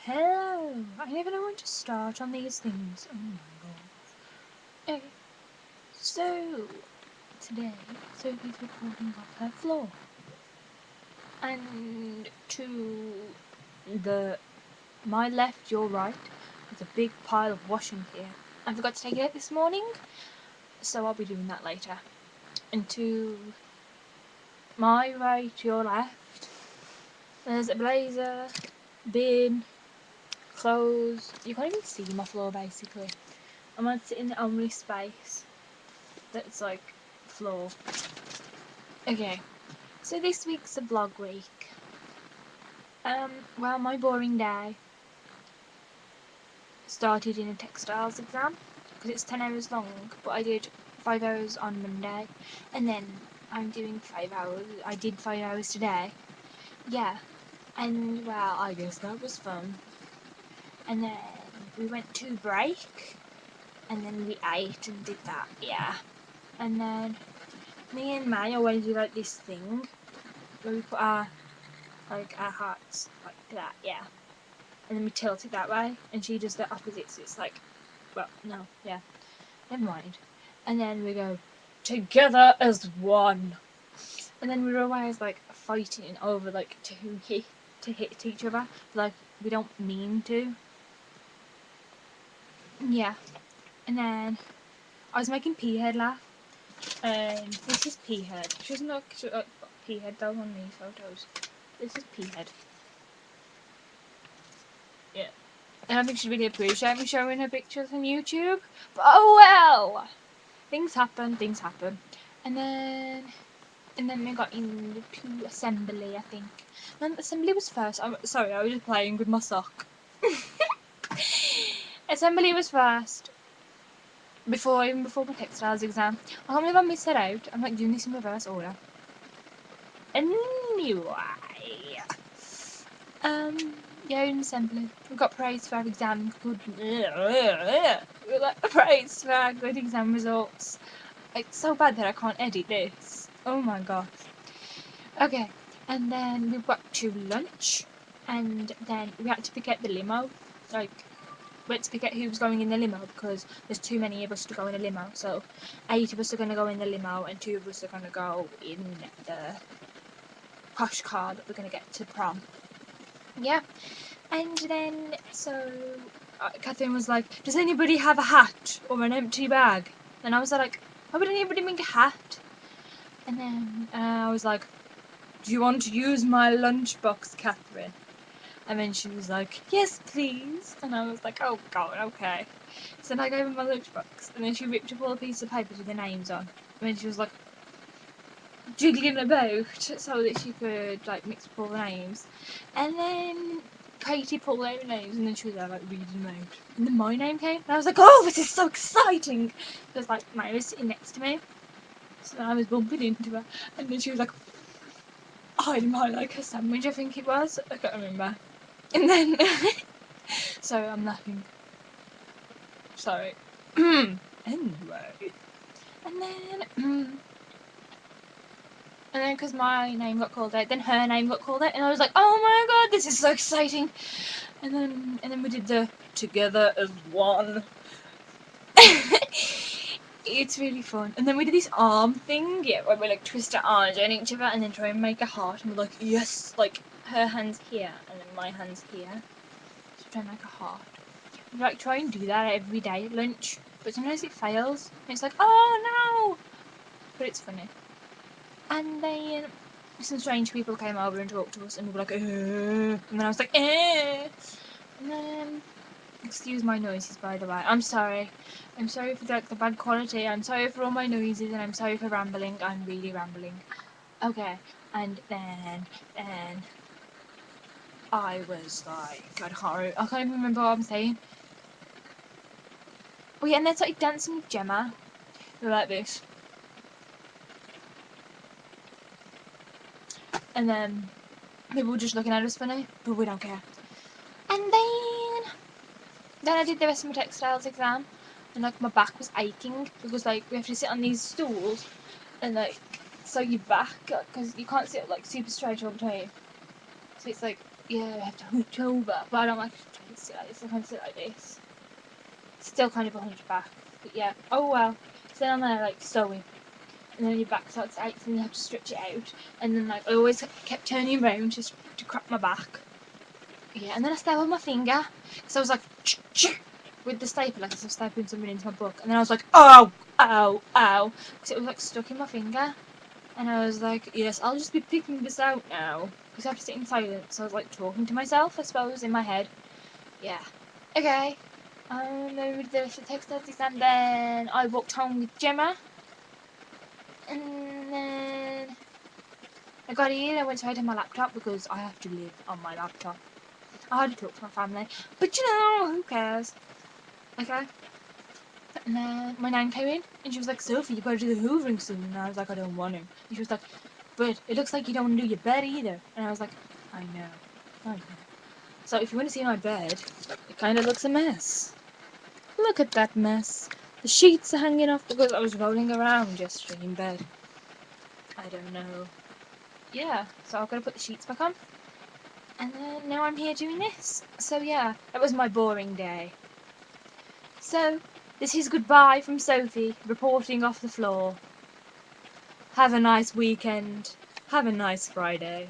Hello! I never know when to start on these things. Oh my god. Okay, so today Sophie's recording off her floor. And to my left, your right, there's a big pile of washing here. I forgot to take it out this morning, so I'll be doing that later. And to my right, your left, there's a blazer, bin, clothes. You can't even see my floor basically. I'm gonna sit in the only space that's like floor. Okay, so this week's a vlog week. Well, my boring day started in a textiles exam because it's 10 hours long, but I did 5 hours on Monday, and then I'm doing 5 hours. I did 5 hours today. Yeah, and well, I guess that was fun. And then we went to break, and then we ate and did that. Yeah, and then me and May always do like this thing where we put our hearts like that, yeah. And then we tilt it that way, and she does the opposite, so it's like, well, no, yeah, never mind. And then we go, together as one. And then we're always like fighting over like to hit each other, like we don't mean to. Yeah. And then I was making P-Head laugh. This is P-Head. She doesn't look P-Head though on these photos. This is P-Head. Yeah. I don't think she'd really appreciate me showing her pictures on YouTube. But oh well! Things happen. And then we got into assembly, I think. No, assembly was first. I'm sorry, I was just playing with my sock. Assembly was first. Even before my textiles exam. I can't believe I missed that out. I'm like doing this in reverse order. Anyway. Yeah, in assembly. We got praised for our exam good. We got praised for our good exam results. It's so bad that I can't edit this. Oh my god. Okay, and then we got to lunch, and then we had to pick out the limo. Like, we had to pick out who was going in the limo because there's too many of us to go in a limo. So 8 of us are going to go in the limo, and 2 of us are going to go in the posh car that we're going to get to prom. Yeah, and then so Catherine was like, does anybody have a hat or an empty bag? And I was like, why would anybody make a hat? And then I was like, do you want to use my lunchbox, Catherine? And then she was like, yes, please. And I was like, oh god, okay. So then I gave her my lunchbox, and then she ripped up all the pieces of paper with the names on. And then she was like, jiggling about so that she could like mix up all the names. And then Katie pulled out the names, and then she was there like reading them out. And then my name came, and I was like, oh, this is so exciting! Because like Maya was sitting next to me, so I was bumping into her, and then she was like hiding behind like her sandwich, I think it was. I can't remember. And then sorry, I'm laughing. Sorry. Anyway. And then because my name got called out, then her name got called out, and I was like, oh my god, this is so exciting. And then we did the together as one. It's really fun. And then we did this arm thing, yeah, where we like twist our arms around each other and then try and make a heart, and we're like, yes, like her hands here and then my hands here. So try and make a heart. We like try and do that every day at lunch, but sometimes it fails. And it's like, oh no! But it's funny. And then some strange people came over and talked to us, and we were like, and then I was like, And then, excuse my noises, by the way. I'm sorry. I'm sorry for the bad quality. I'm sorry for all my noises, and I'm sorry for rambling. I'm really rambling. Okay, and then I was like, I can't even remember what I'm saying. Oh yeah, and then started dancing with Gemma. We were like this. And then people were just looking at us funny, but we don't care. And then I did the rest of my textiles exam, and like my back was aching because like we have to sit on these stools, and like so your back, because you can't sit like super straight all the time. So it's like, yeah, I have to hunch over, but I don't like trying to sit like this. I kind of sit like this. Still kind of a hunchback, but yeah. Oh well. So then I'm there like sewing, and then your back starts out, and you have to stretch it out, and then like I always kept turning around just to crack my back. Yeah, and then I stapled my finger, so I was like with the stapler, like I was stapling something into my book, and then I was like, oh, ow, ow, because it was like stuck in my finger, and I was like, yes, I'll just be picking this out now, because I have to sit in silence. So I was like talking to myself, I suppose, in my head. Yeah. Okay. Then we did the text test, and then I walked home with Gemma, and then I got here. I went straight to my laptop because I have to live on my laptop. I had to talk to my family, but you know, who cares? Okay. And then my nan came in, and she was like, Sophie, you gotta do the hoovering soon. And I was like, I don't want to. And she was like, but it looks like you don't want to do your bed either. And I was like, I know. So if you want to see my bed, it kind of looks a mess. Look at that mess. The sheets are hanging off because I was rolling around yesterday in bed. I don't know. Yeah, so I've got to put the sheets back on. And then now I'm here doing this. So yeah, that was my boring day. So, this is goodbye from Sophie, reporting off the floor. Have a nice weekend. Have a nice Friday.